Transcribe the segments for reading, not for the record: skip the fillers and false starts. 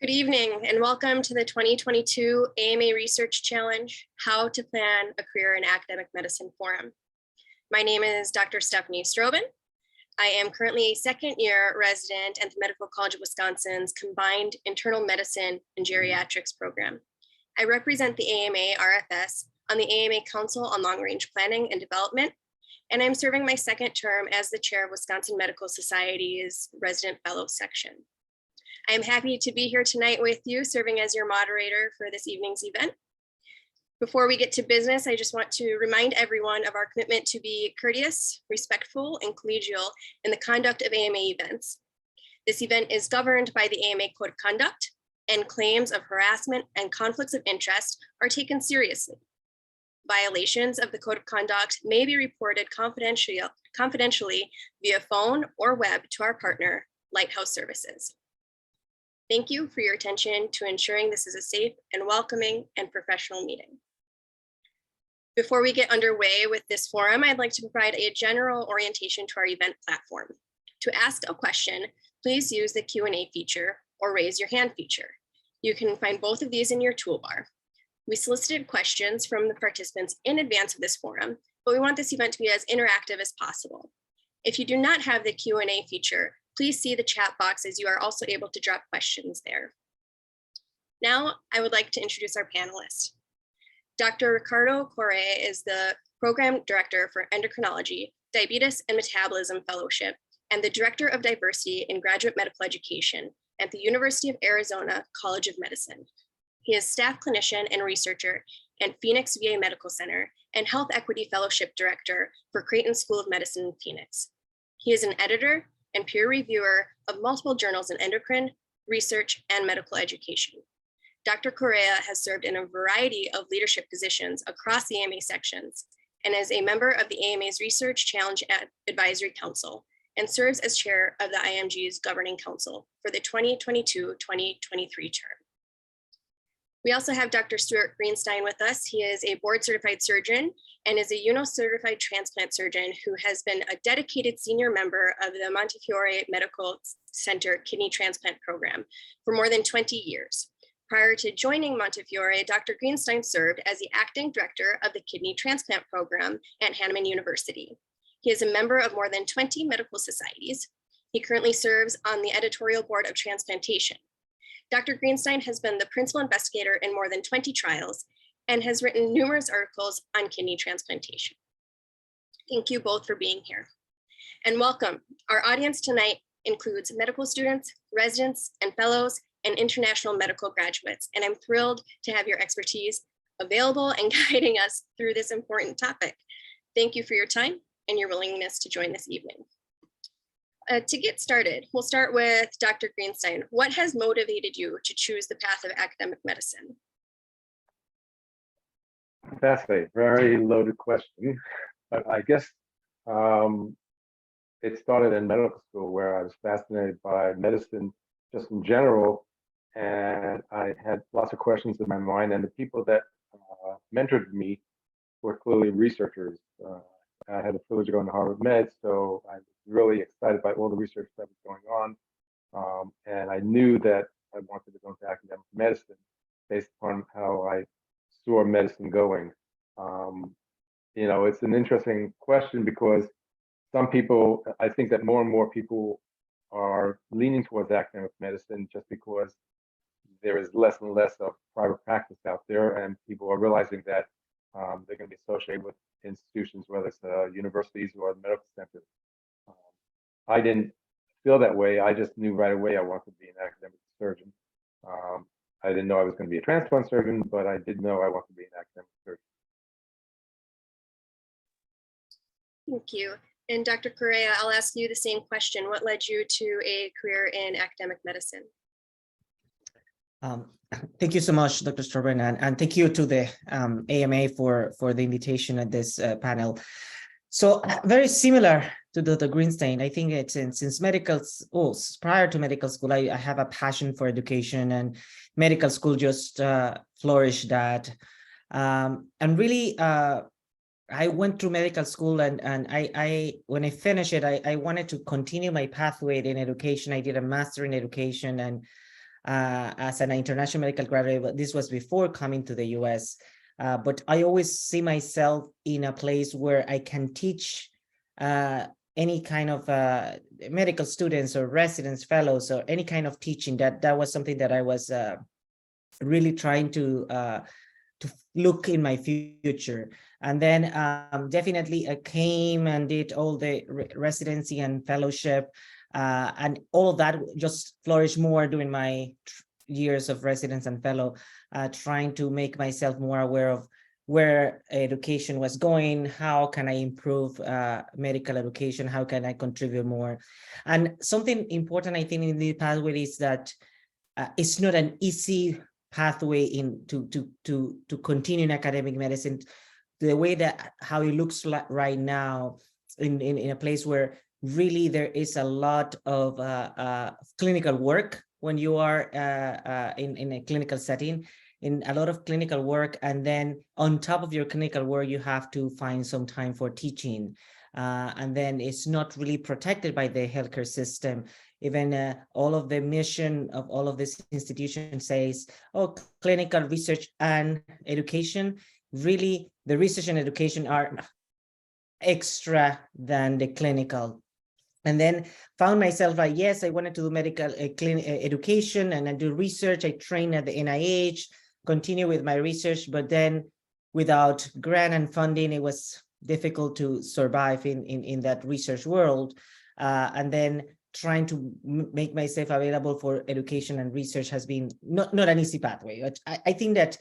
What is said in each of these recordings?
Good evening and welcome to the 2022 AMA Research Challenge, How to Plan a Career in Academic Medicine Forum. My name is Dr. Stephanie Strobin. I am currently a second-year resident at the Medical College of Wisconsin's Combined Internal Medicine and Geriatrics program. I represent the AMA RFS on the AMA Council on Long Range Planning and Development, and I'm serving my second term as the chair of Wisconsin Medical Society's Resident Fellow section. I am happy to be here tonight with you, serving as your moderator for this evening's event. Before we get to business, I just want to remind everyone of our commitment to be courteous, respectful, and collegial in the conduct of AMA events. This event is governed by the AMA Code of Conduct, and claims of harassment and conflicts of interest are taken seriously. Violations of the Code of Conduct may be reported confidentially via phone or web to our partner, Lighthouse Services. Thank you for your attention to ensuring this is a safe and welcoming and professional meeting. Before we get underway with this forum, I'd like to provide a general orientation to our event platform. To ask a question, please use the Q&A feature or raise your hand feature. You can find both of these in your toolbar. We solicited questions from the participants in advance of this forum, but we want this event to be as interactive as possible. If you do not have the Q&A feature, please see the chat box as you are also able to drop questions there. Now, I would like to introduce our panelists. Dr. Ricardo Correa is the Program Director for Endocrinology, Diabetes and Metabolism Fellowship, and the Director of Diversity in Graduate Medical Education at the University of Arizona College of Medicine. He is staff clinician and researcher at Phoenix VA Medical Center and Health Equity Fellowship Director for Creighton School of Medicine in Phoenix. He is an editor and peer reviewer of multiple journals in endocrine, research, and medical education. Dr. Correa has served in a variety of leadership positions across the AMA sections and is a member of the AMA's Research Challenge Advisory Council and serves as chair of the IMG's Governing Council for the 2022-2023 term. We also have Dr. Stuart Greenstein with us. He is a board certified surgeon and is a UNO certified transplant surgeon who has been a dedicated senior member of the Montefiore Medical Center Kidney Transplant Program for more than 20 years. Prior to joining Montefiore, Dr. Greenstein served as the acting director of the Kidney Transplant Program at Hahnemann University. He is a member of more than 20 medical societies. He currently serves on the editorial board of Transplantation. Dr. Greenstein has been the principal investigator in more than 20 trials and has written numerous articles on kidney transplantation. Thank you both for being here. And welcome. Our audience tonight includes medical students, residents, and fellows, and international medical graduates. And I'm thrilled to have your expertise available and guiding us through this important topic. Thank you for your time and your willingness to join this evening. To get started, we'll start with Dr. Greenstein. What has motivated you to choose the path of academic medicine? That's a very loaded question, but I guess it started in medical school where I was fascinated by medicine just in general, and I had lots of questions in my mind, and the people that mentored me were clearly researchers. I had the privilege of going to Harvard Med, so I was really excited by all the research that was going on, and I knew that I wanted to go into academic medicine based upon how I saw medicine going. You know, it's an interesting question because some people, I think that more and more people are leaning towards academic medicine just because there is less and less of private practice out there, and people are realizing that they're going to be associated with institutions, whether it's universities or medical centers. I didn't feel that way. I just knew right away I wanted to be an academic surgeon. I didn't know I was going to be a transplant surgeon, but I did know I wanted to be an academic surgeon. Thank you. And Dr. Correa, I'll ask you the same question. What led you to a career in academic medicine? Thank you so much, Dr. Strobin, and thank you to the AMA for the invitation at this panel. So very similar to Dr. Greenstein, I think it's since medical school, prior to medical school, I have a passion for education, and medical school just flourished that. And really, I went through medical school, and I when I finished it, I wanted to continue my pathway in education. I did a master in education, and as an international medical graduate, but this was before coming to the US. But I always see myself in a place where I can teach any kind of medical students or residents, fellows, or any kind of teaching. That was something that I was really trying to look in my future. And then definitely I came and did all the residency and fellowship, and all of that just flourished more during my years of residence and fellow, trying to make myself more aware of where education was going, how can I improve medical education, how can I contribute more. And something important, I think, in the pathway is that it's not an easy pathway to continue in academic medicine. The way that how it looks like right now in a place where really there is a lot of clinical work when you are in a clinical setting, in a lot of clinical work, and then on top of your clinical work, you have to find some time for teaching. And then it's not really protected by the healthcare system. Even all of the mission of all of this institution says, oh, clinical research and education. Really, the research and education are extra than the clinical. And then found myself like, yes, I wanted to do medical education and I do research. I train at the NIH, continue with my research, but then without grant and funding, it was difficult to survive in that research world. And then trying to make myself available for education and research has been not an easy pathway. I think that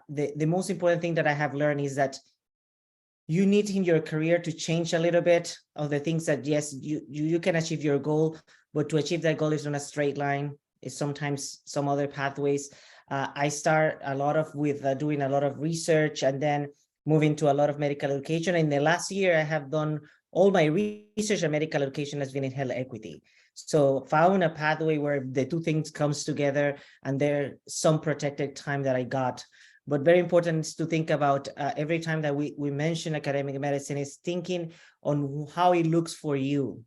the most important thing that I have learned is that you need in your career to change a little bit of the things that, yes, you can achieve your goal, but to achieve that goal is not a straight line. It's sometimes some other pathways. I start a lot of with doing a lot of research and then moving to a lot of medical education. In the last year, I have done all my research and medical education has been in health equity. So found a pathway where the two things comes together, and there's some protected time that I got. But very important is to think about every time that we mention academic medicine is thinking on how it looks for you,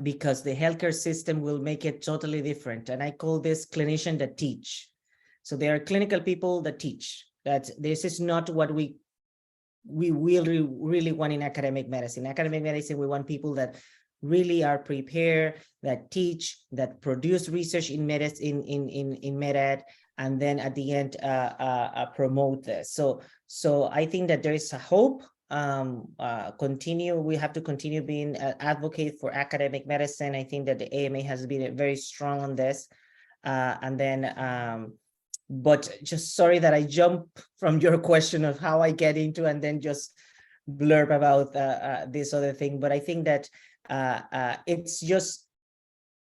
because the healthcare system will make it totally different. And I call this clinician that teach. So there are clinical people that teach. That this is not what we really want in academic medicine. Academic medicine, we want people that really are prepared, that teach, that produce research in medicine, in med-ed, and then at the end promote this. So I think that there is a hope. We have to continue being an advocate for academic medicine. I think that the AMA has been very strong on this. But just sorry that I jump from your question of how I get into and then just blurb about this other thing. But I think that it's just,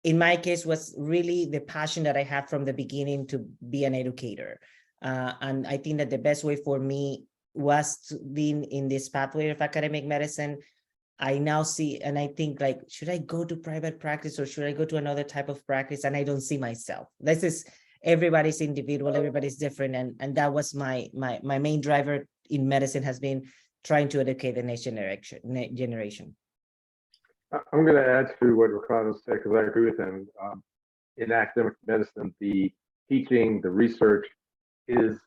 in my case, was really the passion that I had from the beginning to be an educator. And I think that the best way for me was to be in this pathway of academic medicine. I now see, and I think like, should I go to private practice or should I go to another type of practice? And I don't see myself. This is, everybody's individual, everybody's different. And that was my main driver in medicine, has been trying to educate the next generation. I'm going to add to what Ricardo said, because I agree with him. In academic medicine, the teaching, the research is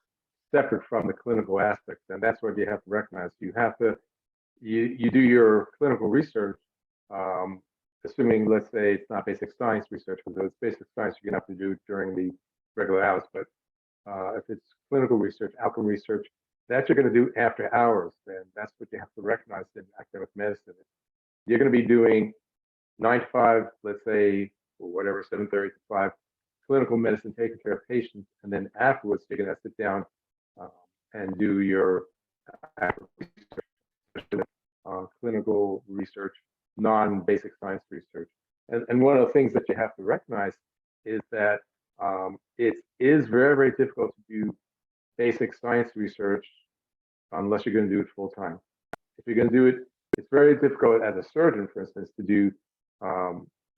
separate from the clinical aspects, and that's what you have to recognize. You have to, you do your clinical research, assuming, let's say, it's not basic science research, because it's basic science you're going to have to do during the regular hours. But if it's clinical research, outcome research, that you're going to do after hours, then that's what you have to recognize in academic medicine. You're going to be doing 9 to 5, let's say, or whatever, 7:30 to 5, clinical medicine, taking care of patients, and then afterwards you're going to sit down and do your clinical research, non-basic science research. And one of the things that you have to recognize is that it is very, very difficult to do basic science research unless you're going to do it full time. If you're going to do it, it's very difficult as a surgeon, for instance, to do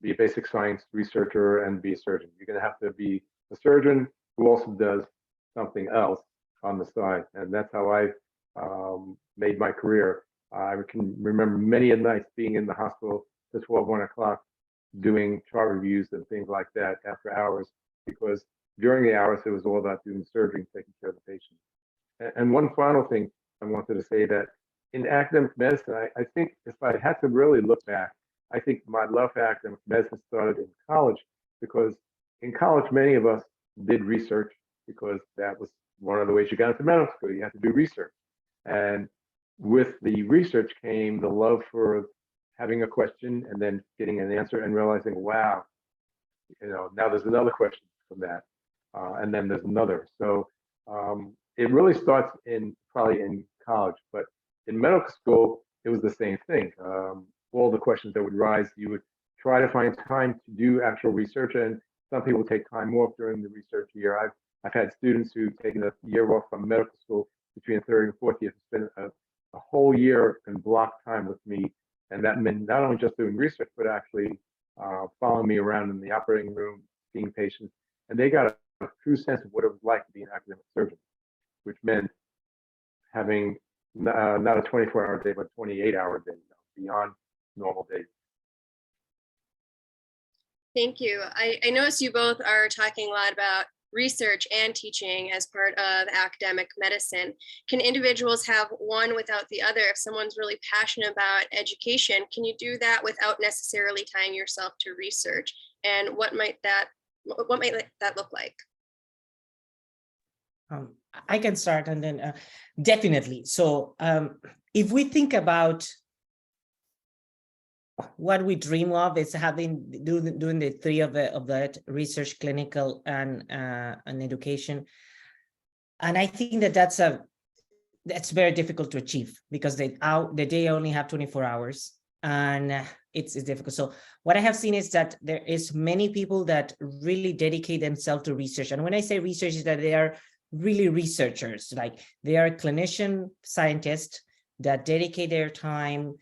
be a basic science researcher and be a surgeon. You're going to have to be a surgeon who also does something else on the side, and that's how I made my career. I can remember many a nights being in the hospital to 12, 1 o'clock, doing chart reviews and things like that after hours, because during the hours, it was all about doing surgery and taking care of the patient. And one final thing I wanted to say that in academic medicine, I think if I had to really look back, I think my love for academic medicine started in college, because in college, many of us did research because that was one of the ways you got into medical school. You had to do research. And with the research came the love for having a question and then getting an answer and realizing, wow, now there's another question from that. And then there's another. So it really starts probably in college, but in medical school, it was the same thing. All the questions that would rise, you would try to find time to do actual research, and some people take time off during the research year. I've had students who've taken a year off from medical school between the third and fourth year to spend a whole year and block time with me, and that meant not only just doing research, but actually following me around in the operating room, seeing patients, and they got a true sense of what it was like to be an academic surgeon, which meant having not a 24-hour day, but a 28-hour day, beyond normal days. Thank you. I notice you both are talking a lot about research and teaching as part of academic medicine. Can individuals have one without the other? If someone's really passionate about education, can you do that without necessarily tying yourself to research? And what might that look like? I can start, and then definitely. So if we think about what we dream of, is doing the three of that: research, clinical, and education. And I think that's very difficult to achieve, because the day only have 24 hours, and it's difficult. So what I have seen is that there is many people that really dedicate themselves to research. And when I say research, is that they are really researchers, like they are clinician scientists that dedicate their time.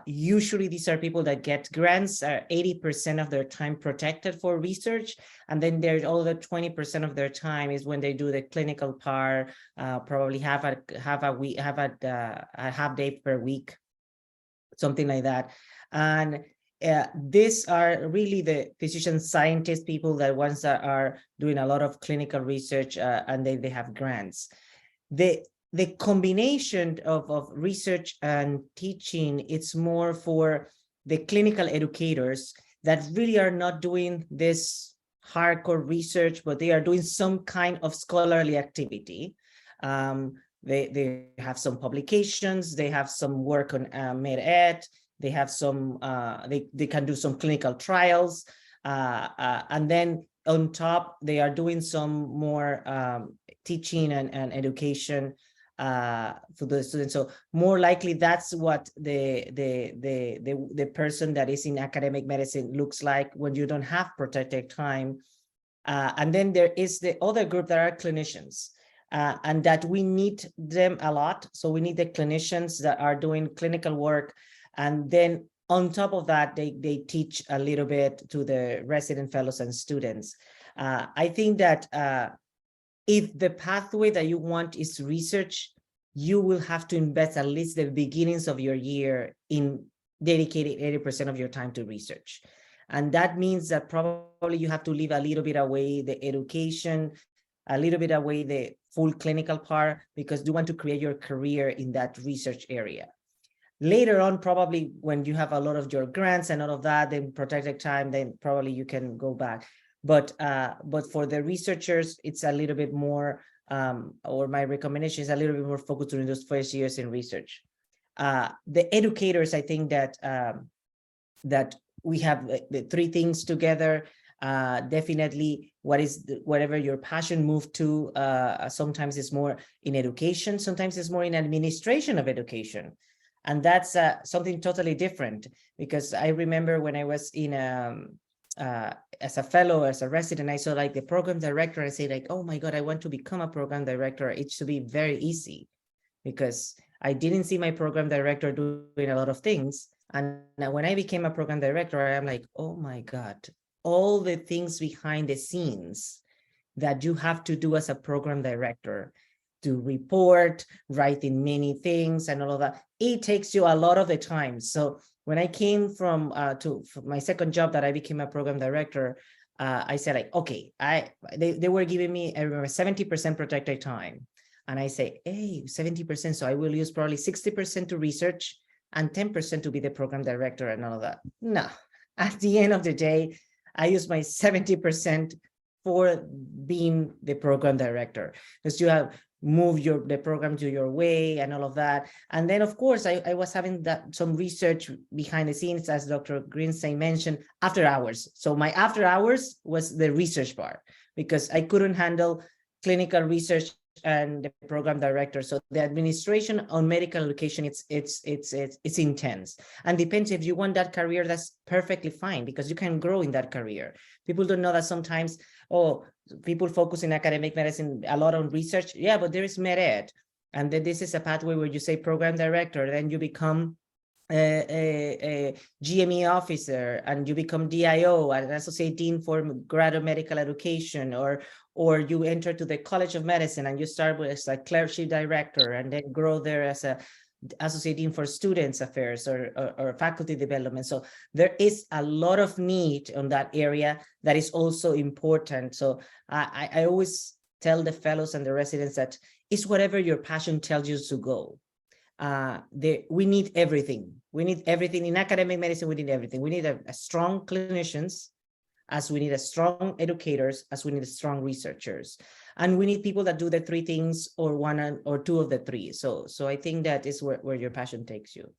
Usually these are people that get grants, 80% of their time protected for research. And then there's all the 20% of their time is when they do the clinical part, probably have a half day per week, something like that. And these are really the physician scientist people, that ones that are doing a lot of clinical research, and they have grants. The combination of research and teaching, it's more for the clinical educators that really are not doing this hardcore research, but they are doing some kind of scholarly activity. They have some publications, they have some work on med-ed, they have some, they can do some clinical trials, and then on top, they are doing some more teaching and education for the students. So more likely, that's what the person that is in academic medicine looks like when you don't have protected time. And then there is the other group that are clinicians, and that we need them a lot. So we need the clinicians that are doing clinical work, and then on top of that, they teach a little bit to the resident fellows and students. I think that if the pathway that you want is research, you will have to invest at least the beginnings of your year in dedicating 80% of your time to research. And that means that probably you have to leave a little bit away the education, a little bit away the full clinical part, because you want to create your career in that research area. Later on, probably when you have a lot of your grants and all of that, then protected time, then probably you can go back. But for the researchers, it's a little bit more, or my recommendation is a little bit more focused during those first years in research. The educators, I think that that we have the three things together. Definitely, whatever your passion move to. Sometimes it's more in education, sometimes it's more in administration of education. And that's something totally different, because I remember when I was in as a fellow, as a resident, I saw like the program director, I say like, oh my God, I want to become a program director. It should be very easy, because I didn't see my program director doing a lot of things. And now when I became a program director, I'm like, oh my God, all the things behind the scenes that you have to do as a program director, to report, writing many things and all of that, it takes you a lot of the time. So when I came from my second job that I became a program director, I said like, okay, they were giving me, I remember 70% protected time. And I say, hey, 70%. So I will use probably 60% to research and 10% to be the program director and all of that. No, at the end of the day, I use my 70% for being the program director, because you have moved the program to your way and all of that. And then of course, I was having some research behind the scenes, as Dr. Greenstein mentioned, after hours. So my after hours was the research part, because I couldn't handle clinical research and the program director. So the administration on medical education, it's intense, and depends if you want that career, that's perfectly fine, because you can grow in that career. People don't know that sometimes, oh, people focus in academic medicine a lot on research. Yeah, but there is med-ed, and then this is a pathway where you say program director, then you become a GME officer, and you become DIO, an associate dean for graduate medical education, or you enter to the College of Medicine and you start with as a clerkship director, and then grow there as a associate dean for students affairs or faculty development. So there is a lot of need on that area that is also important. So I always tell the fellows and the residents that it's whatever your passion tells you to go. We need everything. We need everything in academic medicine. We need everything. We need a strong clinicians, as we need a strong educators, as we need strong researchers, and we need people that do the three things, or one or two of the three. So I think that is where your passion takes you.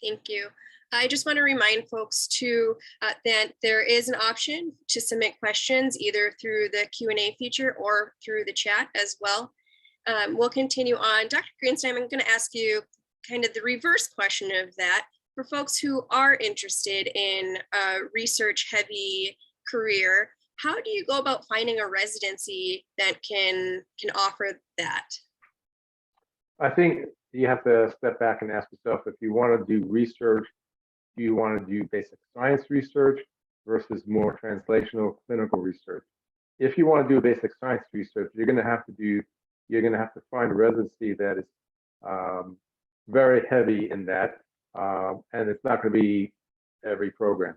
Thank you. I just want to remind folks too that there is an option to submit questions either through the Q&A feature or through the chat as well. We'll continue on. Dr. Greenstein, I'm going to ask you kind of the reverse question of that. For folks who are interested in a research-heavy career, how do you go about finding a residency that can offer that? I think you have to step back and ask yourself, if you want to do research, do you want to do basic science research versus more translational clinical research? If you want to do basic science research, you're going to have to find a residency that is very heavy in that, and it's not going to be every program.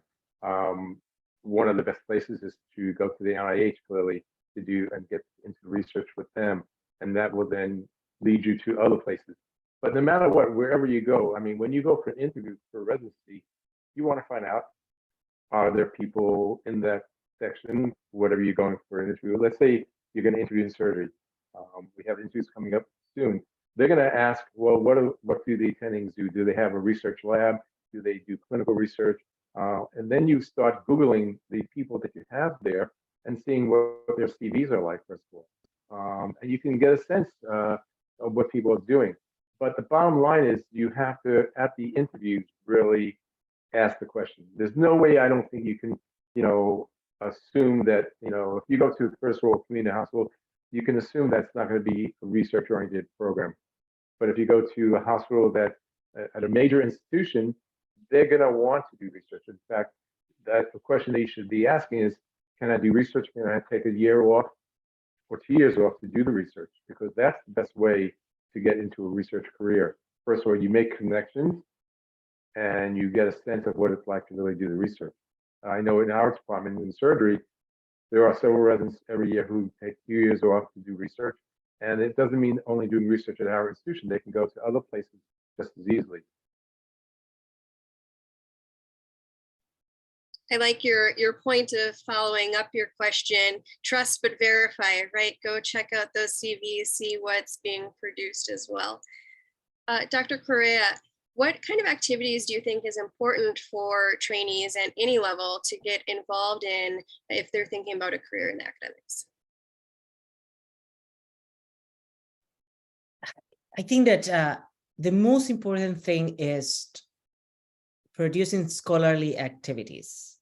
One of the best places is to go to the NIH, clearly, to do and get into research with them, and that will then lead you to other places. But no matter what, wherever you go, I mean, when you go for an interview for residency, you want to find out, are there people in that section, whatever you're going for an interview. Let's say you're going to interview in surgery. We have interviews coming up soon. They're going to ask, well, what do the attendings do? Do they have a research lab? Do they do clinical research? And then you start Googling the people that you have there and seeing what their CVs are like, first of all. And you can get a sense of what people are doing. But the bottom line is you have to, at the interviews, really ask the question. There's no way, I don't think you can, assume that, if you go to the First World Community Hospital, you can assume that's not going to be a research-oriented program. But if you go to a hospital that at a major institution, they're going to want to do research. In fact, that the question that you should be asking is, can I do research? Can I take a year off or 2 years off to do the research? Because that's the best way to get into a research career. First of all, you make connections and you get a sense of what it's like to really do the research. I know in our department in surgery, there are several residents every year who take 2 years off to do research. And it doesn't mean only doing research at our institution. They can go to other places just as easily. I like your point of following up your question, trust but verify, right? Go check out those CVs, see what's being produced as well. Dr. Correa, what kind of activities do you think is important for trainees at any level to get involved in if they're thinking about a career in academics? I think that the most important thing is producing scholarly activities.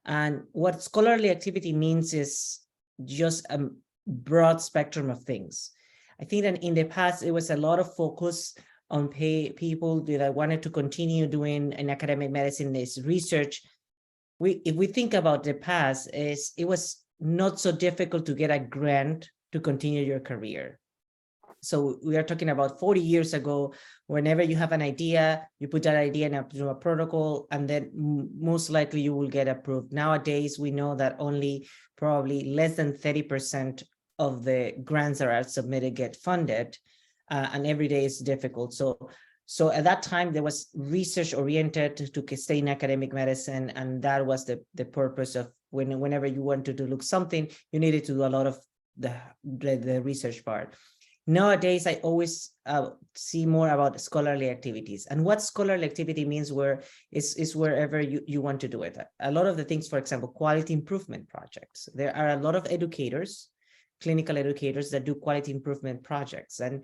And what scholarly activity means is just a broad spectrum of things. I think that in the past, it was a lot of focus on people that wanted to continue doing in academic medicine this research. If we think about the past, it was not so difficult to get a grant to continue your career. So we are talking about 40 years ago. Whenever you have an idea, you put that idea into a protocol, and then most likely you will get approved. Nowadays, we know that only probably less than 30% of the grants that are submitted get funded, and every day is difficult. So at that time, there was research oriented to stay in academic medicine, and that was the purpose of whenever you wanted to look something, you needed to do a lot of the research part. Nowadays, I always see more about scholarly activities, and what scholarly activity means is wherever you want to do it. A lot of the things, for example, quality improvement projects. There are a lot of educators, clinical educators that do quality improvement projects, and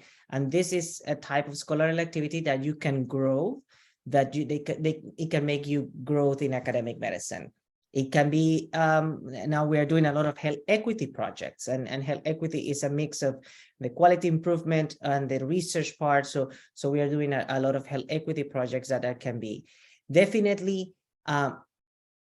this is a type of scholarly activity that you can grow, that it can make you growth in academic medicine. It can be now we are doing a lot of health equity projects, and health equity is a mix of the quality improvement and the research part. So we are doing a lot of health equity projects that can be definitely.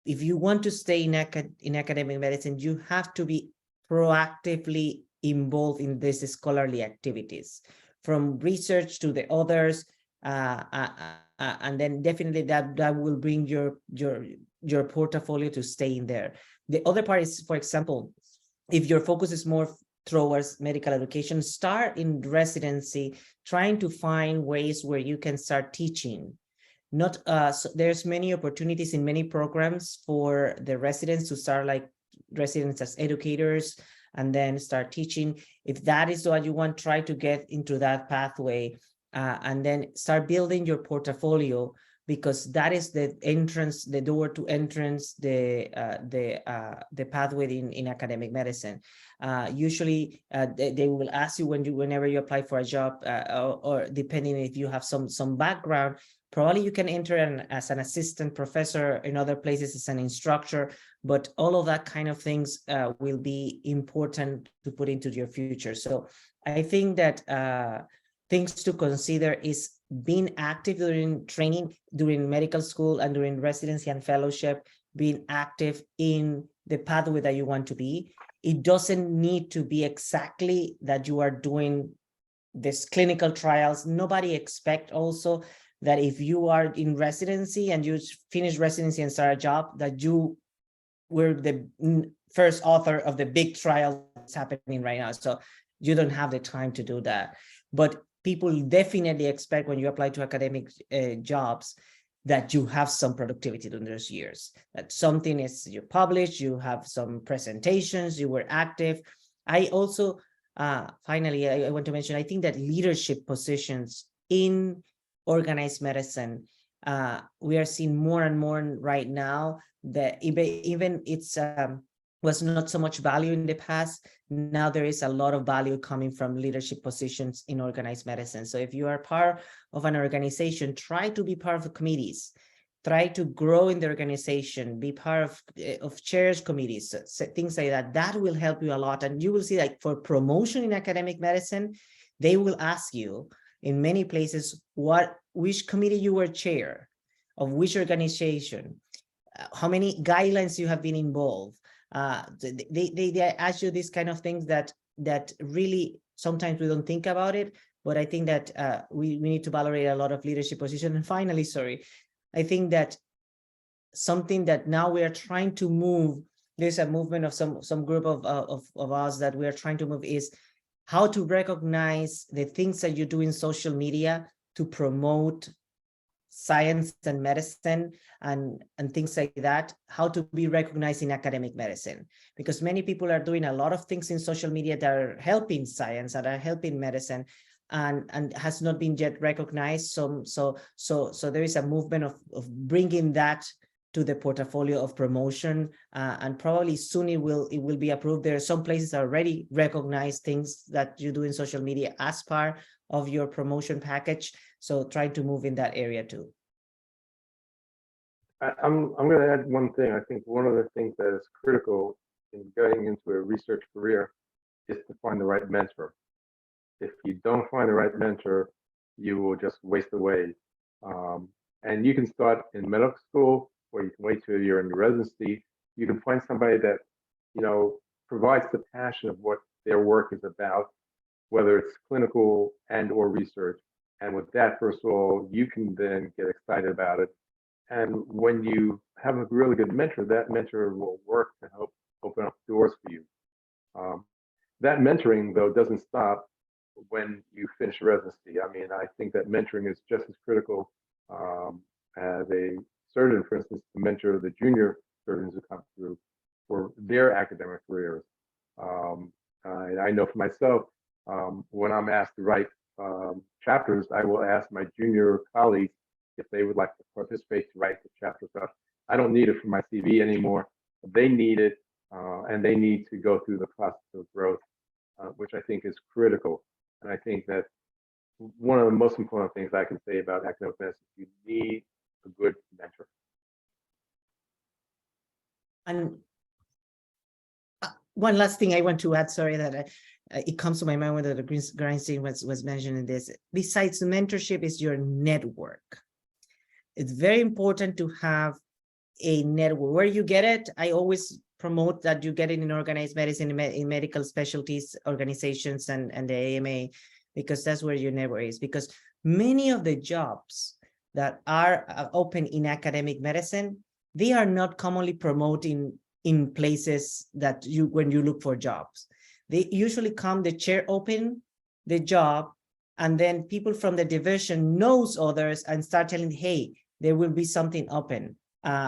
If you want to stay in academic medicine, you have to be proactively involved in these scholarly activities, from research to the others, and then definitely that will bring your portfolio to stay in there. The other part is, for example, if your focus is more towards medical education, start in residency, trying to find ways where you can start teaching. Not so there's many opportunities in many programs for the residents to start like residents as educators and then start teaching. If that is what you want, try to get into that pathway, and then start building your portfolio, because that is the entrance, the door to entrance, the pathway in academic medicine. Usually they will ask you whenever you apply for a job, or depending if you have some background, probably you can enter as an assistant professor, in other places as an instructor, but all of that kind of things will be important to put into your future. So I think that things to consider is being active during training, during medical school, and during residency and fellowship, being active in the pathway that you want to be. It doesn't need to be exactly that you are doing this clinical trials. Nobody expect also that if you are in residency and you finish residency and start a job, that you were the first author of the big trial that's happening right now. So you don't have the time to do that. But people definitely expect when you apply to academic jobs that you have some productivity during those years, that something is you published, you have some presentations, you were active. I also, finally, I want to mention, I think that leadership positions in organized medicine, we are seeing more and more right now that even it's was not so much value in the past. Now there is a lot of value coming from leadership positions in organized medicine. So if you are part of an organization, try to be part of the committees, try to grow in the organization, be part of chairs committees, so things like that. That will help you a lot. And you will see, like, for promotion in academic medicine, they will ask you in many places which committee you were chair of, which organization, how many guidelines you have been involved. They ask you these kind of things that really sometimes we don't think about it, but I think that we need to validate a lot of leadership positions. And finally, sorry, I think that something that now we are trying to move, there's a movement of some group of us that we are trying to move, is how to recognize the things that you do in social media to promote science and medicine and things like that, how to be recognized in academic medicine, because many people are doing a lot of things in social media that are helping science, that are helping medicine, and has not been yet recognized. So there is a movement of bringing that to the portfolio of promotion, and probably soon it will be approved. There are some places that already recognize things that you do in social media as part of your promotion package. So trying to move in that area too. I'm going to add one thing. I think one of the things that is critical in getting into a research career is to find the right mentor. If you don't find the right mentor, you will just waste away. And you can start in medical school, or you can wait till you're in your residency. You can find somebody that, provides the passion of what their work is about, whether it's clinical and or research. And with that, first of all, you can then get excited about it. And when you have a really good mentor, that mentor will work to help open up doors for you. That mentoring, though, doesn't stop when you finish residency. I mean, I think that mentoring is just as critical as a surgeon, for instance, to mentor the junior surgeons who come through for their academic careers. I know for myself, when I'm asked to write chapters, I will ask my junior colleagues if they would like to participate to write the chapters up. I don't need it for my CV anymore. They need it, and they need to go through the process of growth, which I think is critical. And I think that one of the most important things I can say about academic medicine, you need a good mentor. And one last thing I want to add, sorry, that it comes to my mind when the Greenstein was mentioning this. Besides the mentorship is your network. It's very important to have a network. Where you get it, I always promote that you get it in organized medicine, in medical specialties organizations and the AMA, because that's where your network is. Because many of the jobs that are open in academic medicine, they are not commonly promoting in places that when you look for jobs. They usually come, the chair open the job, and then people from the division knows others and start telling, hey, there will be something open.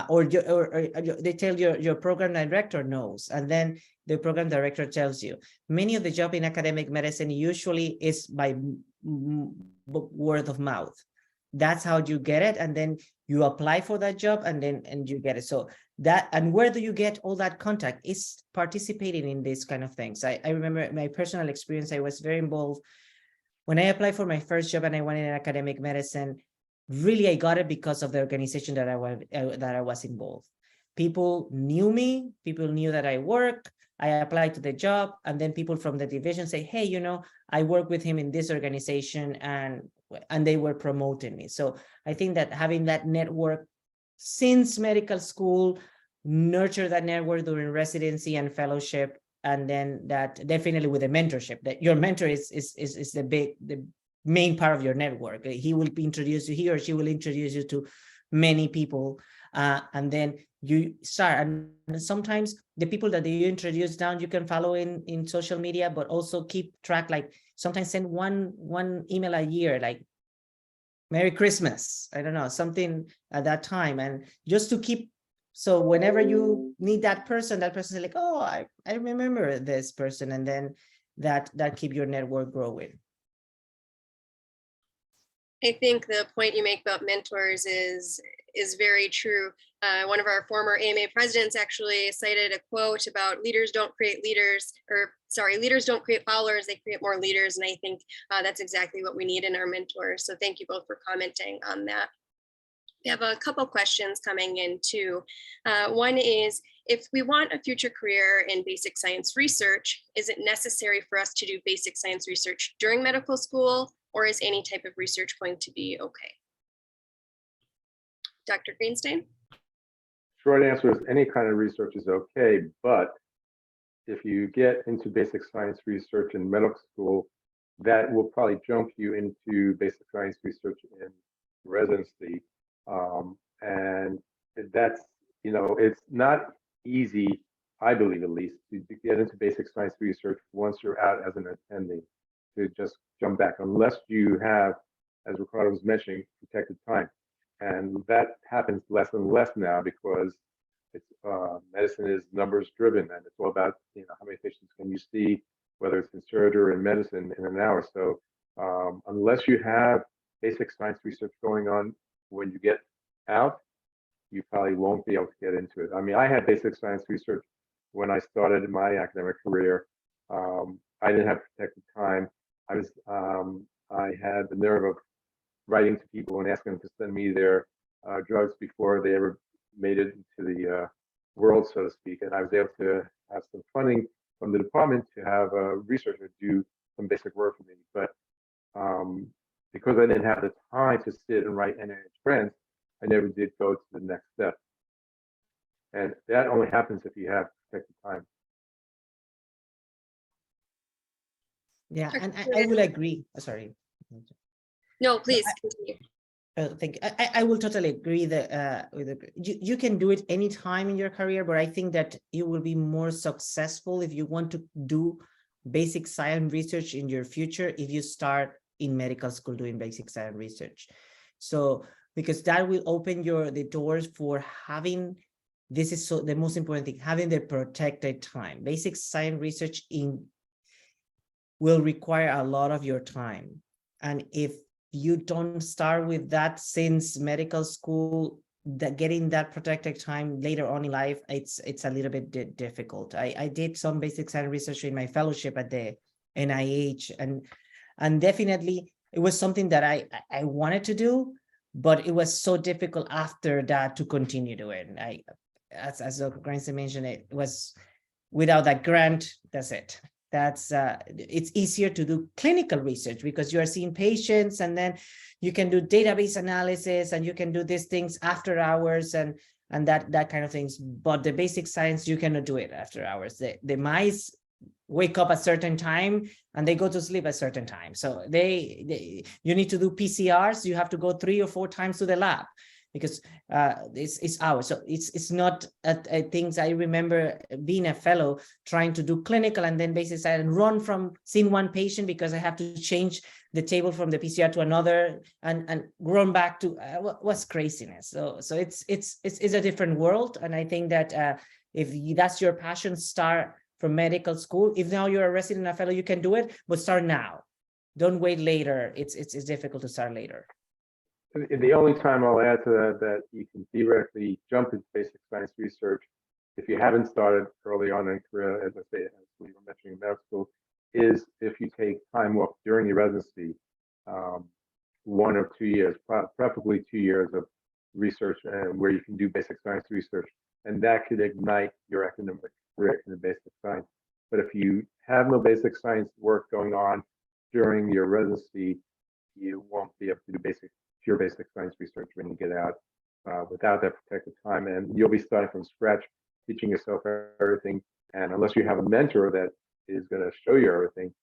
Or they tell your program director knows, and then the program director tells you. Many of the job in academic medicine usually is by word of mouth. That's how you get it, and then you apply for that job, and you get it. So that, and where do you get all that contact? Is participating in these kind of things. I remember my personal experience. I was very involved when I applied for my first job and I went in academic medicine. Really, I got it because of the organization that I was involved. People knew me, people knew that I work. I applied to the job, and then people from the division say, hey, you know, I work with him in this organization, and they were promoting me. So I think that having that network since medical school, nurture that network during residency and fellowship, and then that definitely with a mentorship, that your mentor is the main part of your network. He will introduce you, he or she will introduce you to many people, and then you start. And sometimes the people that you introduce down, you can follow in social media, but also keep track. Like sometimes send one email a year, like Merry Christmas, I don't know, something at that time, and just to keep. So whenever you need that person is like, oh, I remember this person, and then that keep your network growing. I think the point you make about mentors is very true. One of our former AMA presidents actually cited a quote about leaders don't create leaders, or sorry, leaders don't create followers, they create more leaders. And I think that's exactly what we need in our mentors. So thank you both for commenting on that. We have a couple questions coming in too. One is, if we want a future career in basic science research, is it necessary for us to do basic science research during medical school, or is any type of research going to be okay? Dr. Greenstein? Short answer is any kind of research is okay, but if you get into basic science research in medical school, that will probably jump you into basic science research in residency. And that's, you know, it's not easy, I believe at least, to get into basic science research once you're out as an attending, to just jump back, unless you have, as Ricardo was mentioning, protected time. And that happens less and less now because it's medicine is numbers driven, and it's all about, you know, how many patients can you see, whether it's in surgery or in medicine, in an hour. So unless you have basic science research going on when you get out, you probably won't be able to get into it. I mean, I had basic science research when I started in my academic career. I didn't have protected time. I had the nerve of writing to people and asking them to send me their drugs before they ever made it into the world, so to speak. And I was able to have some funding from the department to have a researcher do some basic work for me. But because I didn't have the time to sit and write NIH grants, I never did go to the next step. And that only happens if you have protected time. Yeah, Dr. and I Corinne? will agree. Sorry. No, please continue. Thank you. I will totally agree that you can do it anytime in your career, but I think that you will be more successful if you want to do basic science research in your future if you start in medical school doing basic science research. So because that will open the doors for having, this is so the most important thing, having the protected time. Basic science research will require a lot of your time, and if you don't start with that since medical school, that getting that protected time later on in life, it's a little bit difficult. I did some basic science research in my fellowship at the NIH, and definitely it was something that I wanted to do, but it was so difficult after that to continue doing. As Dr. Greenstein mentioned, it was without that grant, that's it. That's it's easier to do clinical research because you are seeing patients, and then you can do database analysis, and you can do these things after hours and that kind of things. But the basic science, you cannot do it after hours. The mice wake up at a certain time and they go to sleep at a certain time. So you need to do PCRs. You have to go 3 or 4 times to the lab, because it's hours. So it's not things. I remember being a fellow trying to do clinical and then basic science and run from seeing one patient because I have to change the table from the PCR to another and run back to what's craziness. So it's a different world. And I think that if that's your passion, start from medical school. If now you're a resident or fellow, you can do it, but start now. Don't wait later. It's difficult to start later. The only time I'll add to that you can theoretically jump into basic science research if you haven't started early on in a career, as I say, as we were mentioning in medical school, is if you take time off during your residency, 1 or 2 years, preferably 2 years of research and where you can do basic science research, and that could ignite your academic career in the basic science. But if you have no basic science work going on during your residency, you won't be able to do pure basic science research when you get out without that protected time, and you'll be starting from scratch, teaching yourself everything. And unless you have a mentor that is going to show you everything,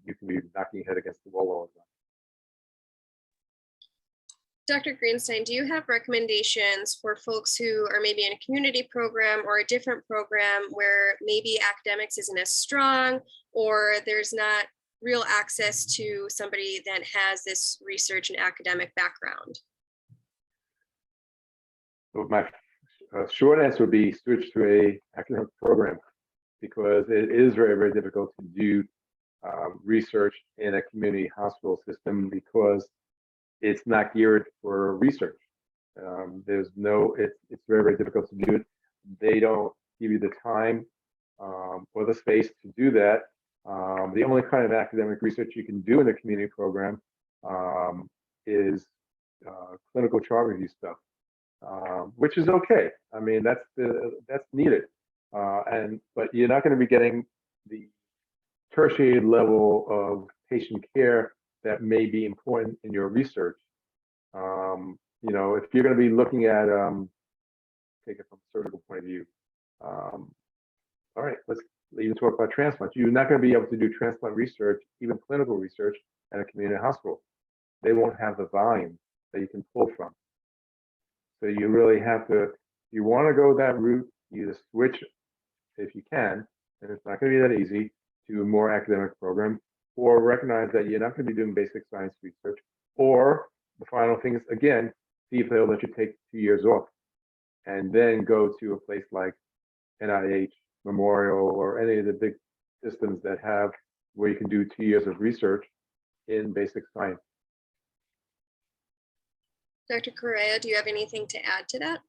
you can be knocking your head against the wall all the time. Dr. Greenstein, do you have recommendations for folks who are maybe in a community program or a different program where maybe academics isn't as strong, or there's not real access to somebody that has this research and academic background? So my short answer would be switch to a academic program, because it is very, very difficult to do research in a community hospital system because it's not geared for research. It's very, very difficult to do it. They don't give you the time or the space to do that. The only kind of academic research you can do in a community program is clinical chart review stuff, which is okay. I mean, that's needed, but you're not going to be getting the tertiary level of patient care that may be important in your research. If you're going to be looking at, take it from a surgical point of view. All right, let's even talk about transplant. You're not going to be able to do transplant research, even clinical research, at a community hospital. They won't have the volume that you can pull from. So you really have to, if you want to go that route, you just switch if you can, and it's not going to be that easy, to a more academic program, or recognize that you're not going to be doing basic science research. Or the final thing is, again, see if they'll let you take 2 years off and then go to a place like NIH, Memorial, or any of the big systems that have where you can do 2 years of research in basic science. Dr. Correa, do you have anything to add to that?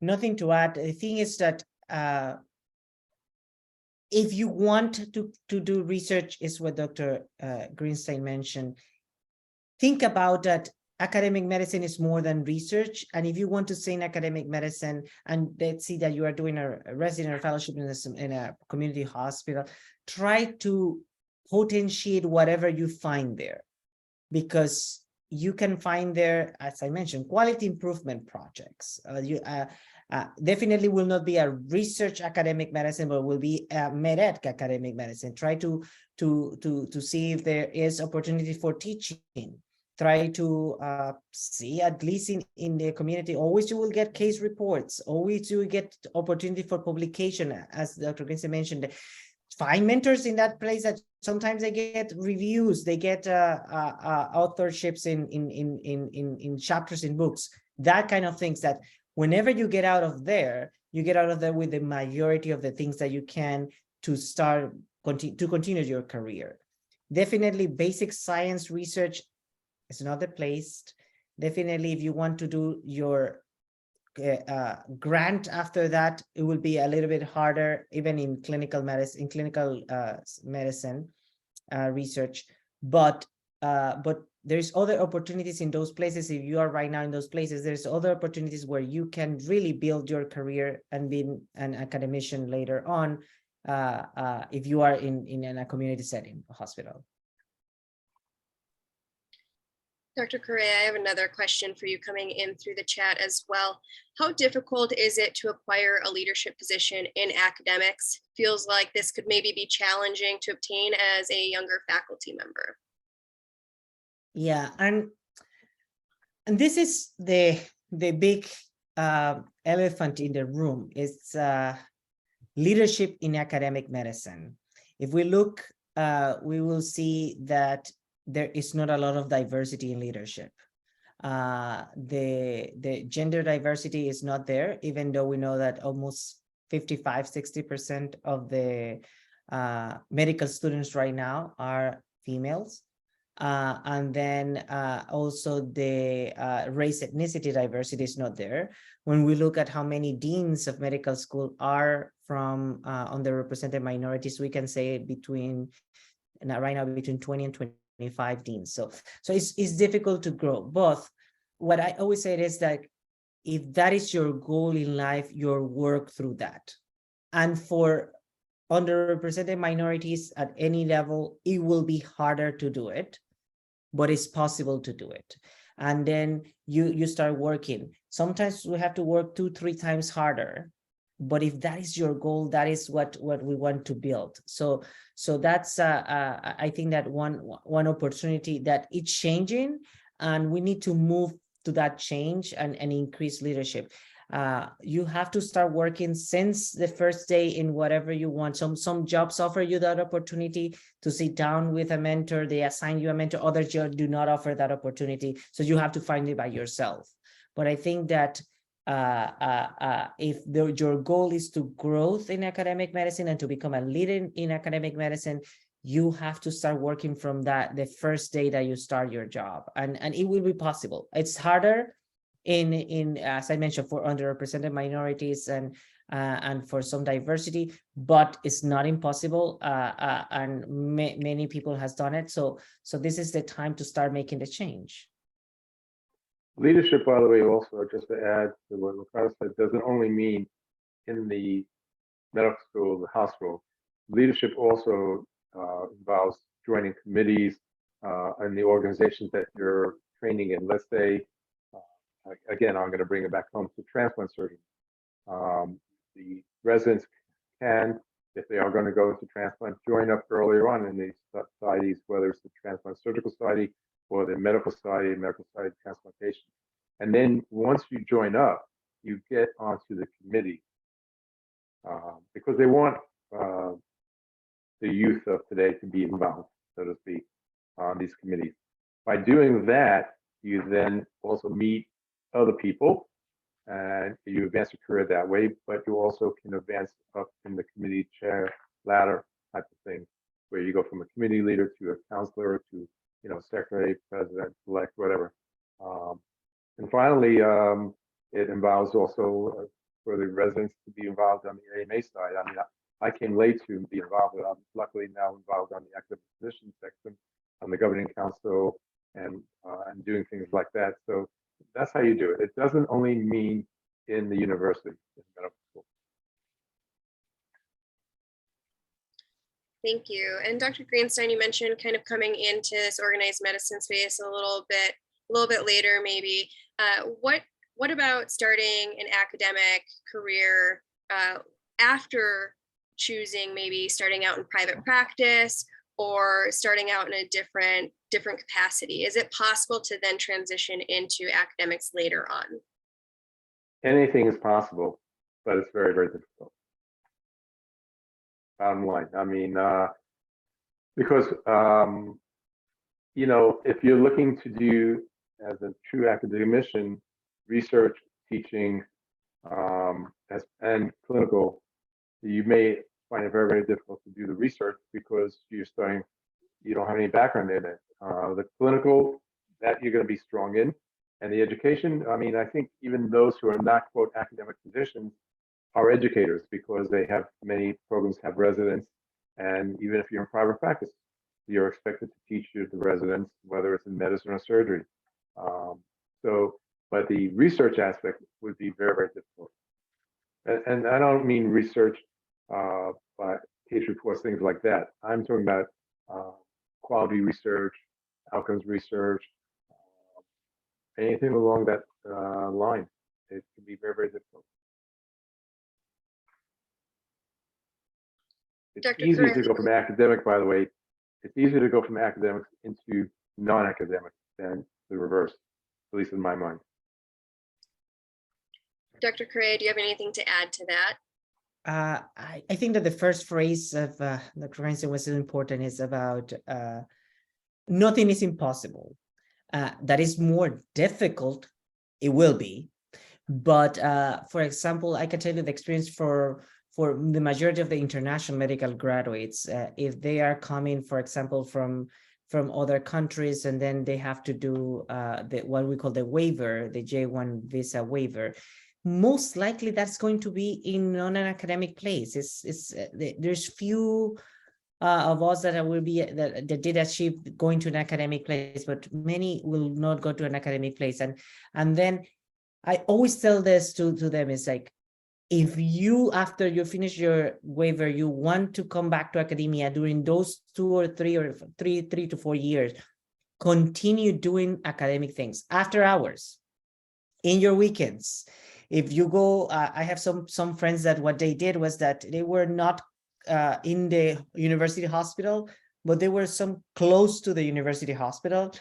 Nothing to add. The thing is that if you want to do research, is what Dr. Greenstein mentioned, think about that academic medicine is more than research. And if you want to stay in academic medicine, and let's see that you are doing a resident or fellowship in a community hospital, try to potentiate whatever you find there, because you can find there, as I mentioned, quality improvement projects. Definitely will not be a research academic medicine, but will be a med-ed academic medicine. Try to see if there is opportunity for teaching. Try to see, at least in the community, always you will get case reports, always you will get opportunity for publication, as Dr. Grinstein mentioned. Find mentors in that place that sometimes they get reviews, they get authorships in chapters in books, that kind of things, that whenever you get out of there, you get out of there with the majority of the things that you can to start to continue your career. Definitely basic science research is not the place. Definitely if you want to do your grant after that, it will be a little bit harder, even in clinical medicine, research, but there's other opportunities in those places. If you are right now in those places, there's other opportunities where you can really build your career and be an academician later on, if you are in a community setting, a hospital. Dr. Correa, I have another question for you coming in through the chat as well. How difficult is it to acquire a leadership position in academics? Feels like this could maybe be challenging to obtain as a younger faculty member. Yeah, and this is the big elephant in the room. It's leadership in academic medicine. If we look, we will see that there is not a lot of diversity in leadership. The gender diversity is not there, even though we know that almost 55–60% of the medical students right now are females. And then also the race ethnicity diversity is not there. When we look at how many deans of medical school are from underrepresented minorities, we can say right now between 20 and 25 deans. So it's difficult to grow. But what I always say is that if that is your goal in life, you'll work through that. And for underrepresented minorities at any level, it will be harder to do it, but it's possible to do it. And then you start working. Sometimes we have to work 2–3 times harder, but if that is your goal, that is what we want to build. So that's I think that one opportunity that it's changing, and we need to move to that change and increase leadership. You have to start working since the first day in whatever you want. Some jobs offer you that opportunity to sit down with a mentor. They assign you a mentor. Other jobs do not offer that opportunity, so you have to find it by yourself. But I think that if your goal is to growth in academic medicine and to become a leader in academic medicine, you have to start working from the first day that you start your job, and it will be possible. It's harder in as I mentioned, for underrepresented minorities and for some diversity, but it's not impossible, and many people has done it. So this is the time to start making the change. Leadership, by the way, also, just to add to what Ricardo said, doesn't only mean in the medical school, the hospital. Leadership also involves joining committees and the organizations that you're training in. Let's say, again, I'm going to bring it back home to transplant surgeons. The residents can, if they are going to go into transplant, join up earlier on in these societies, whether it's the Transplant Surgical Society or the Medical Society of Transplantation. And then once you join up, you get onto the committee because they want the youth of today to be involved, so to speak, on these committees. By doing that, you then also meet other people and you advance your career that way, but you also can advance up in the committee chair ladder type of thing, where you go from a committee leader to a counselor to, secretary, president, elect, whatever. And finally, it involves also for the residents to be involved on the AMA side. I mean, I came late to be involved, but I'm luckily now involved on the academic physician section, on the governing council, and doing things like that. So that's how you do it. It doesn't only mean in the university, in medical school. Thank you. And Dr. Greenstein, you mentioned kind of coming into this organized medicine space a little bit later, maybe. What what about starting an academic career after choosing maybe starting out in private practice or starting out in a different capacity? Is it possible to then transition into academics later on? Anything is possible, but it's very, very difficult. Bottom line. I mean, because, you know, if you're looking to do as a true academician, research, teaching, and clinical, you may find it very, very difficult to do the research because you don't have any background in it. The clinical, that you're going to be strong in. And the education, I mean, I think even those who are not, quote, academic physicians are educators because they have many programs have residents. And even if you're in private practice, you're expected to teach the residents, whether it's in medicine or surgery. But the research aspect would be very, very difficult. And I don't mean research by case reports, things like that. I'm talking about quality research, outcomes research, anything along that line. It can be very, very difficult. It's Dr. easier Correa. to go from academic, by the way. It's easier to go from academics into non-academic than the reverse, at least in my mind. Dr. Correa, do you have anything to add to that? I think that the first phrase of Dr. Reinstein was so important is about nothing is impossible. That is more difficult, it will be. But for example, I can tell you the experience for the majority of the international medical graduates, if they are coming, for example, from other countries, and then they have to do what we call the waiver, the J1 visa waiver, most likely that's going to be in an academic place. There's few of us that will be that did achieve going to an academic place, but many will not go to an academic place. And then I always tell this to them, is like, if you, after you finish your waiver, you want to come back to academia during those 2 or 3 or 3 to 4 years, continue doing academic things after hours, in your weekends. If you go, I have some friends that what they did was that they were not in the university hospital, but they were some close to the university hospital,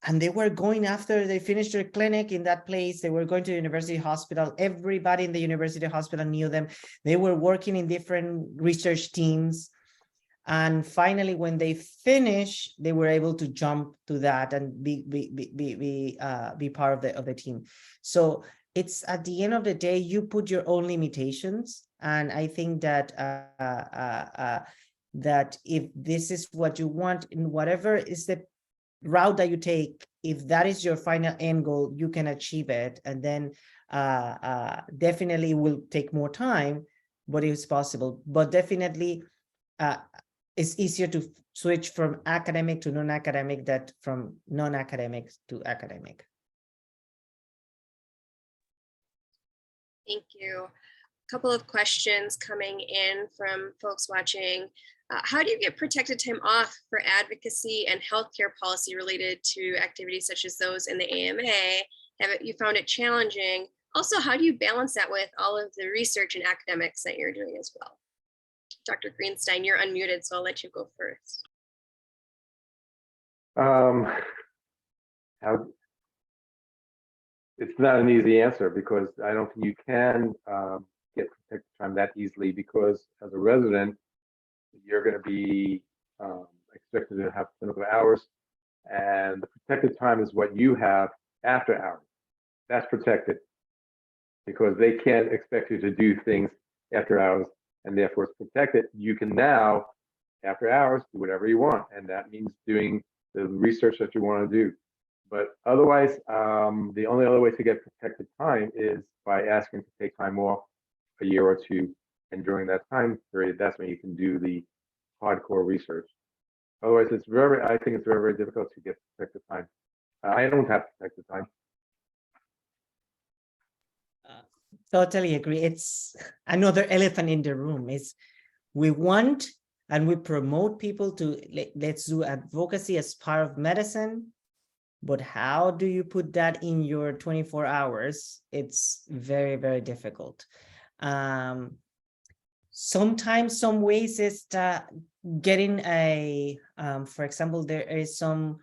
and they were going, after they finished their clinic in that place, they were going to the university hospital. Everybody in the university hospital knew them. They were working in different research teams. And finally, when they finish, they were able to jump to that and be part of the team. So it's, at the end of the day, you put your own limitations. And I think that that if this is what you want, in whatever is the route that you take, if that is your final end goal, you can achieve it. And then definitely will take more time, but it's possible. But definitely it's easier to switch from academic to non-academic than from non-academic to academic. Thank you. A couple of questions coming in from folks watching. How do you get protected time off for advocacy and healthcare policy related to activities such as those in the AMA? Have you found it challenging? Also, how do you balance that with all of the research and academics that you're doing as well? Dr. Greenstein, you're unmuted, so I'll let you go first. It's not an easy answer, because I don't think you can get protected time that easily, because as a resident, you're going to be expected to have clinical hours, and the protected time is what you have after hours. That's protected, because they can't expect you to do things after hours, and therefore it's protected. You can now, after hours, do whatever you want, and that means doing the research that you want to do. But otherwise, the only other way to get protected time is by asking to take time off a year or two, and during that time period, that's when you can do the hardcore research. Otherwise, I think it's very, very difficult to get protected time. I don't have protected time. Totally agree. It's another elephant in the room. Is we want and we promote people to let's do advocacy as part of medicine, But how do you put that in your 24 hours? It's very, very difficult. Sometimes some ways is getting a, for example, there is some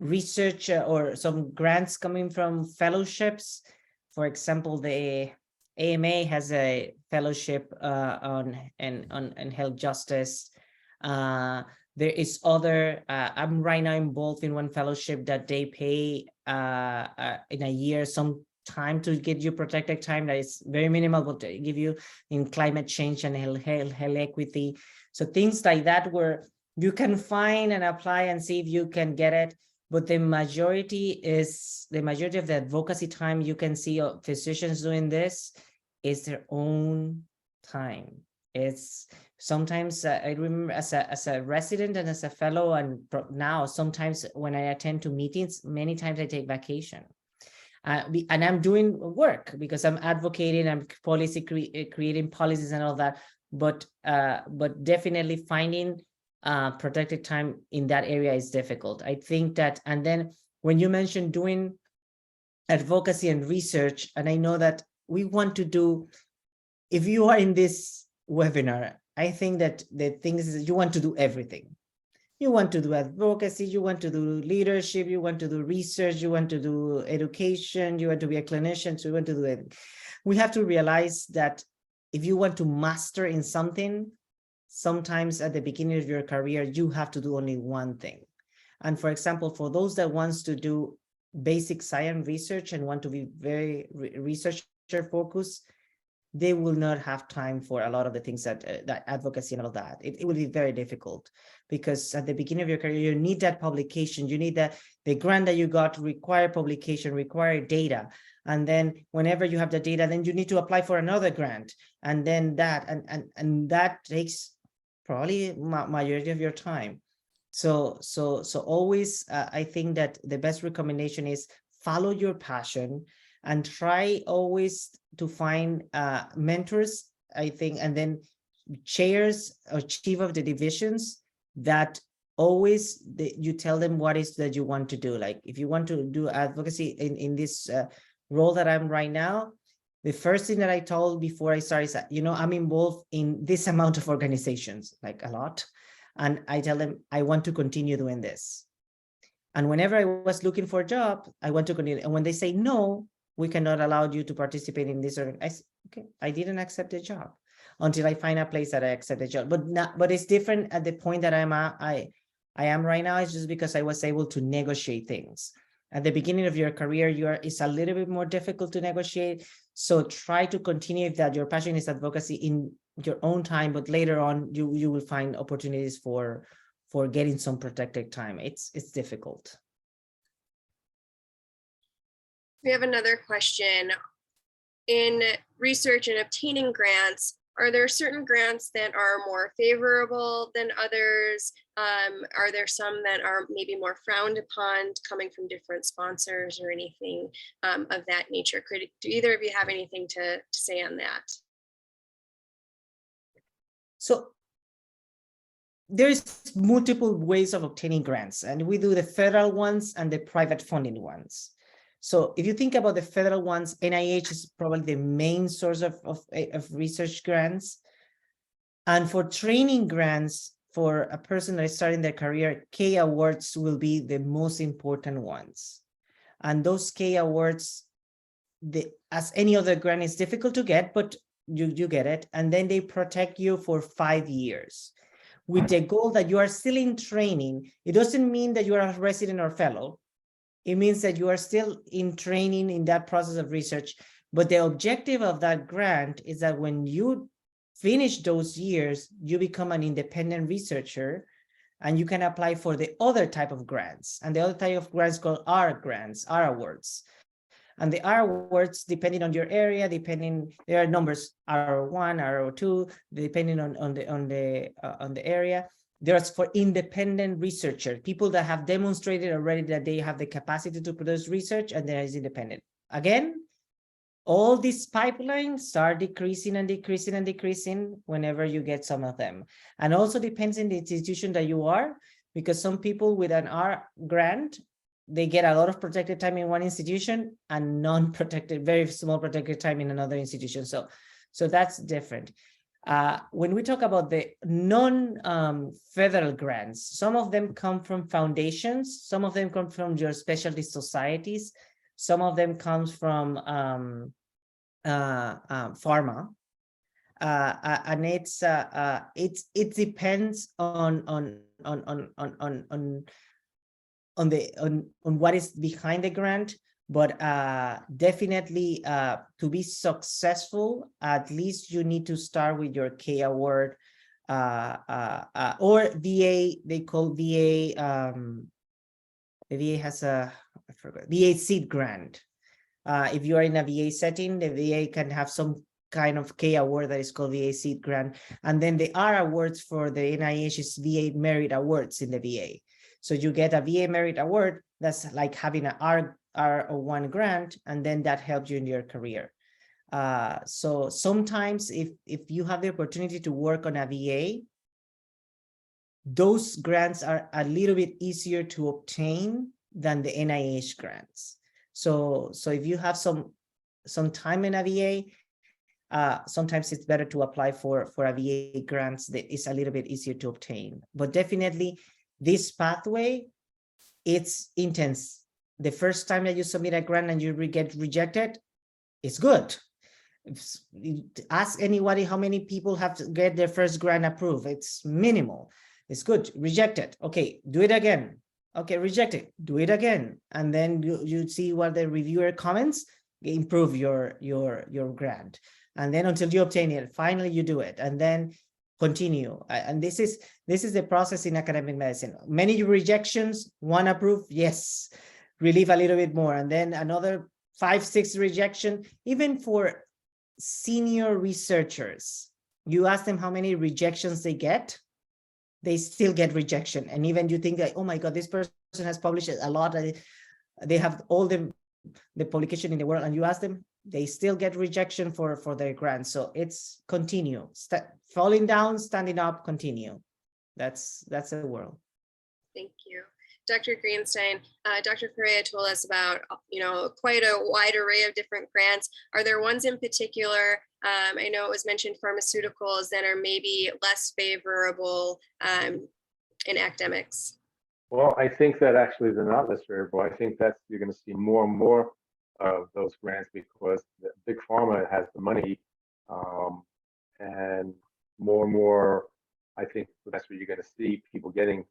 research or some grants coming from fellowships. For example, the AMA has a fellowship on health justice. There is other, I'm right now involved in one fellowship that they pay in a year some time to get you protected time that is very minimal, but they give you in climate change and health equity. So things like that where you can find and apply and see if you can get it. But the majority of the advocacy time you can see physicians doing this is their own time. It's sometimes I remember as a resident and as a fellow, and now sometimes when I attend to meetings, many times I take vacation. And I'm doing work because I'm advocating, I'm creating policies and all that. But definitely finding protected time in that area is difficult. I think that, and then when you mentioned doing advocacy and research, and I know that we want to do, if you are in this webinar, I think that the thing is you want to do everything. You want to do advocacy, you want to do leadership, you want to do research, you want to do education, you want to be a clinician, so you want to do it. We have to realize that if you want to master in something, sometimes at the beginning of your career, you have to do only one thing. And for example, for those that wants to do basic science research and want to be very researcher focused, they will not have time for a lot of the things that that advocacy and all that. It will be very difficult because at the beginning of your career, you need that publication, you need that the grant that you got require publication, require data. And then whenever you have the data, then you need to apply for another grant. And then that, and that takes probably majority of your time. So always, I think that the best recommendation is follow your passion and try always to find mentors, I think, and then chairs or chief of the divisions that always you tell them what is that you want to do. Like if you want to do advocacy in this role that I'm right now, the first thing that I told before I started is that, you know, I'm involved in this amount of organizations, like a lot. And I tell them, I want to continue doing this. And whenever I was looking for a job, I want to continue. And when they say, no, we cannot allow you to participate in this, or I said, okay, I didn't accept the job until I find a place that I accept the job. But it's different at the point that I am right now. It's just because I was able to negotiate things. At the beginning of your career, it's a little bit more difficult to negotiate. So try to continue if that your passion is advocacy in your own time, but later on you will find opportunities for getting some protected time. It's difficult. We have another question. In research and obtaining grants, are there certain grants that are more favorable than others? Are there some that are maybe more frowned upon coming from different sponsors or anything of that nature? Do either of you have anything to say on that? So there's multiple ways of obtaining grants, and we do the federal ones and the private funding ones. So if you think about the federal ones, NIH is probably the main source of research grants. And for training grants, for a person that is starting their career, K awards will be the most important ones. And those K awards, as any other grant, is difficult to get, but you get it. And then they protect you for 5 years. With the goal that you are still in training. It doesn't mean that you are a resident or fellow. It means that you are still in training in that process of research. But the objective of that grant is that when you finish those years, you become an independent researcher and you can apply for the other type of grants. And the other type of grants called R grants, R awards. And the R awards, depending on your area, there are numbers R1, R2, depending on the area. There's for independent researchers, people that have demonstrated already that they have the capacity to produce research, and there is independent. Again, all these pipelines start decreasing and decreasing and decreasing whenever you get some of them. And also depends on the institution that you are, because some people with an R grant they get a lot of protected time in one institution and non-protected, very small protected time in another institution. So that's different. When we talk about the non-federal grants, some of them come from foundations, some of them come from your specialty societies, some of them comes from pharma, and it depends on what is behind the grant. But definitely to be successful, at least you need to start with your K award or VA. They call VA. The VA has I forgot, VA seed grant. If you are in a VA setting, the VA can have some kind of K award that is called VA seed grant, and then the R awards for the NIH is VA merit awards in the VA. So you get a VA merit award. That's like having an R01 grant, and then that helps you in your career. So sometimes if you have the opportunity to work on a VA, those grants are a little bit easier to obtain than the NIH grants. So if you have some time in a VA, sometimes it's better to apply for a VA grants that is a little bit easier to obtain. But definitely this pathway, it's intense. The first time that you submit a grant and you get rejected, it's good. Ask anybody how many people have to get their first grant approved. It's minimal. It's good. Rejected. Okay, do it again. Okay, rejected. Do it again. And then you see what the reviewer comments, improve your grant. And then until you obtain it, finally you do it. And then continue. And this is the process in academic medicine. Many rejections, one approved, yes. Relieve a little bit more, and then another 5-6 rejection. Even for senior researchers, you ask them how many rejections they get, they still get rejection. And even you think that, oh my God, this person has published a lot, they have all the publication in the world, and you ask them, they still get rejection for their grants. So it's continue, falling down, standing up, continue. That's the world. Thank you. Dr. Greenstein, Dr. Correa told us about, quite a wide array of different grants. Are there ones in particular? I know it was mentioned pharmaceuticals that are maybe less favorable in academics. Well, I think that actually they're not less favorable. I think that you're going to see more and more of those grants because the big pharma has the money, and more, I think that's what you're going to see people getting.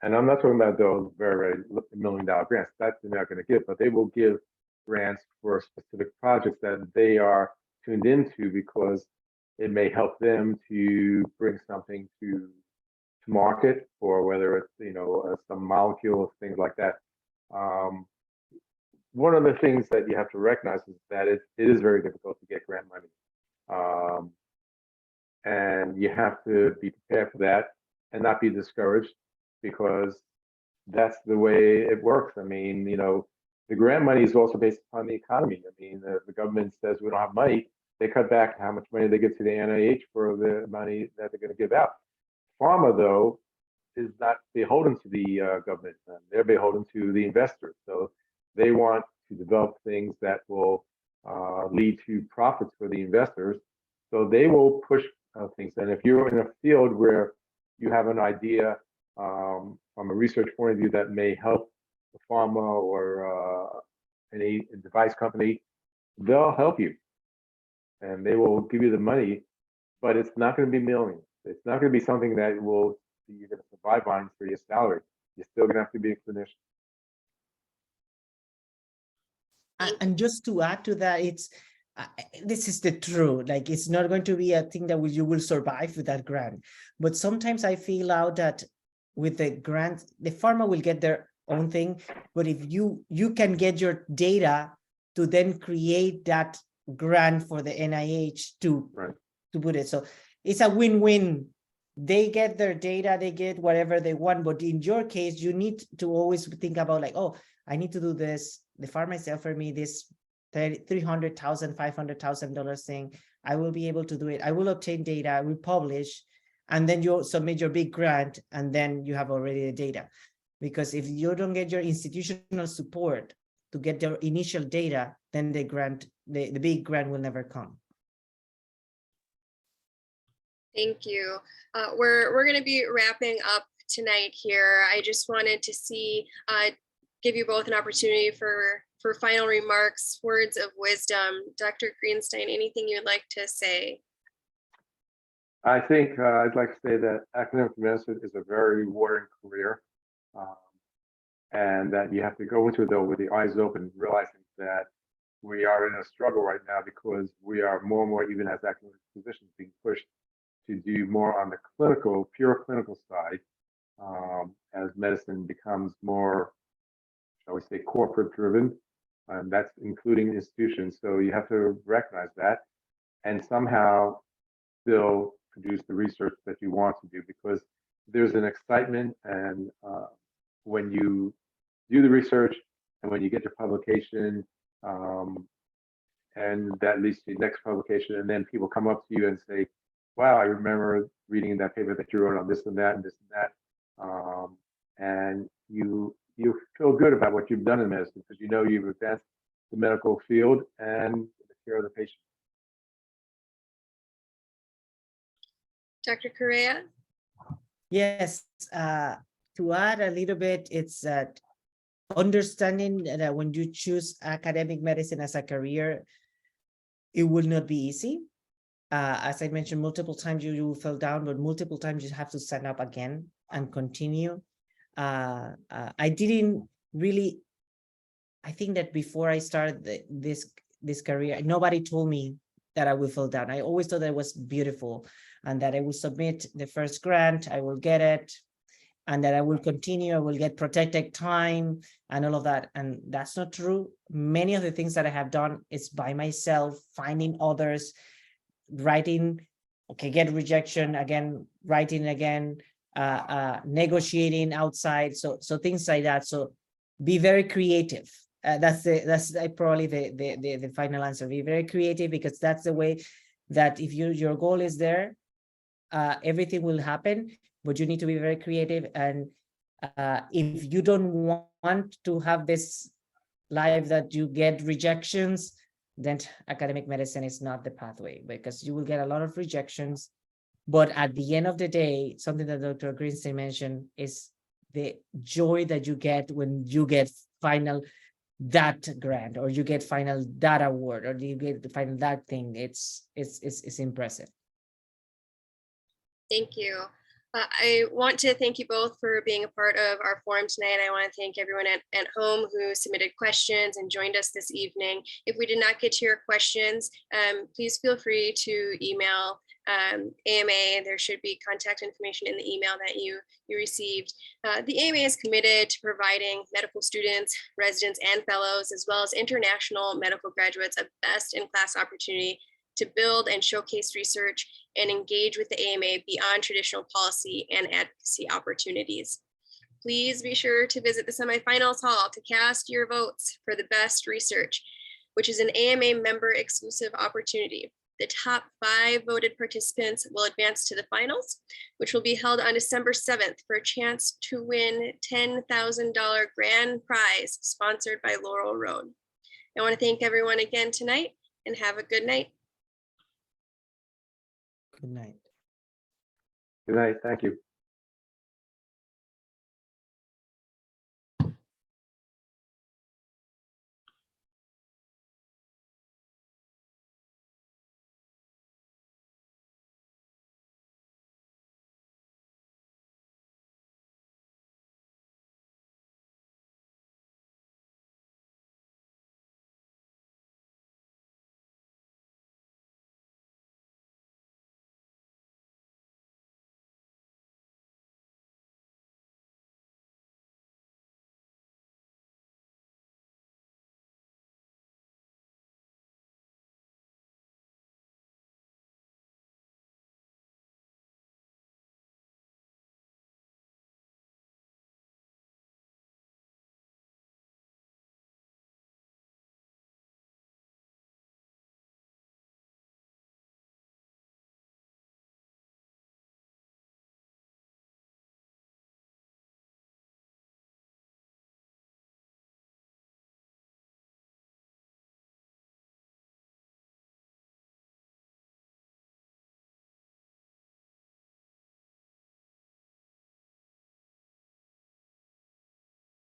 And I'm not talking about those very $1 million grants. That they're not going to give, but they will give grants for specific projects that they are tuned into because it may help them to bring something to market, or whether it's some molecules, things like that. One of the things that you have to recognize is that it is very difficult to get grant money, and you have to be prepared for that and not be discouraged, because that's the way it works. I mean, the grant money is also based upon the economy. I mean, the government says we don't have money, they cut back how much money they give to the NIH for the money that they're going to give out. Pharma, though, is not beholden to the government. They're beholden to the investors. So they want to develop things that will lead to profits for the investors. So they will push things. And if you're in a field where you have an idea from a research point of view that may help the pharma or any device company, they'll help you and they will give you the money, but it's not going to be millions. It's not going to be something that you're going to survive on for your salary. You're still going to have to be a clinician. And just to add to that, this is the truth. Like, it's not going to be a thing that you will survive with that grant. But sometimes I feel out that with the grant, the pharma will get their own thing. But if you can get your data to then create that grant for the NIH to put it. So it's a win-win. They get their data, they get whatever they want. But in your case, you need to always think about like, oh, I need to do this. The pharma is offering me this $300,000, $500,000 thing. I will be able to do it. I will obtain data, I will publish, and then you submit your big grant, and then you have already the data. because if you don't get your institutional support to get your initial data, then the grant, the big grant will never come. Thank you. We're going to be wrapping up tonight here. I just wanted to give you both an opportunity for final remarks, words of wisdom. Dr. Greenstein, anything you'd like to say? I think I'd like to say that academic medicine is a very rewarding career, and that you have to go into it though with the eyes open, realizing that we are in a struggle right now because we are more and more, even as academic physicians, being pushed to do more on the clinical, pure clinical side, as medicine becomes more, shall we say, corporate driven, and that's including institutions. So you have to recognize that and somehow still produce the research that you want to do, because there's an excitement, and when you do the research and when you get your publication, and that leads to the next publication, and then people come up to you and say, wow, I remember reading that paper that you wrote on this and that and this and that, and you feel good about what you've done in medicine because you know you've advanced the medical field and the care of the patient. Dr. Correa? Yes, to add a little bit, it's that understanding that when you choose academic medicine as a career, it will not be easy. As I mentioned multiple times, you fell down, but multiple times you have to stand up again and continue. I didn't really, I think that before I started this career, nobody told me that I would fall down. I always thought that it was beautiful and that I will submit the first grant, I will get it, and that I will continue, I will get protected time and all of that. And that's not true. Many of the things that I have done is by myself, finding others, writing, okay, get rejection again, writing again, negotiating outside, so things like that. So be very creative. That's probably the final answer. Be very creative, because that's the way that if your goal is there, everything will happen. But you need to be very creative, and if you don't want to have this life that you get rejections, then academic medicine is not the pathway, because you will get a lot of rejections. But at the end of the day, something that Dr. Greenstein mentioned is the joy that you get when you get final that grant, or you get final that award, or you get the final that thing. It's impressive. Thank you. I want to thank you both for being a part of our forum tonight. I want to thank everyone at home who submitted questions and joined us this evening. If we did not get to your questions, please feel free to email AMA. There should be contact information in the email that you received. The AMA is committed to providing medical students, residents, and fellows, as well as international medical graduates, a best-in-class opportunity to build and showcase research and engage with the AMA beyond traditional policy and advocacy opportunities. Please be sure to visit the semifinals hall to cast your votes for the best research, which is an AMA member exclusive opportunity. The top 5 voted participants will advance to the finals, which will be held on December 7th for a chance to win $10,000 grand prize sponsored by Laurel Road. I want to thank everyone again tonight, and have a good night. Good night. Good night. Thank you.